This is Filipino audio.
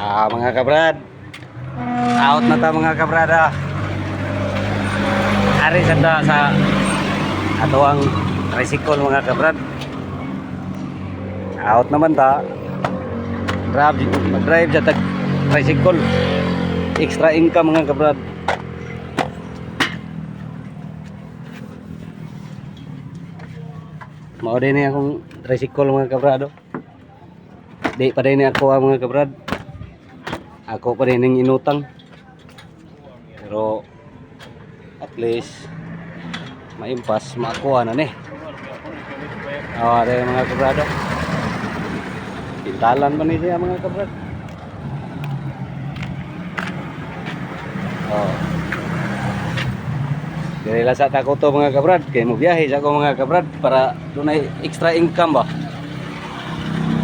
Mga kabrad, out na ta mga kabrada. Ari sa ato ang tricycle mga kabrad. Out naman ta. Mag-drive sa tricycle. Extra income mga kabrad. Mao din akong tricycle mga kabrado. Di pa din ako mga kabrad. Ako pa rin ang inutang. Pero at least maimpas makuha na ni. Ada mga kabrado. Pintalan pa ni siya mga kabrad. Dili lasa ta ko to mga kabrad kay mo biyahe sa ako mga kabrad para dunay extra income ba.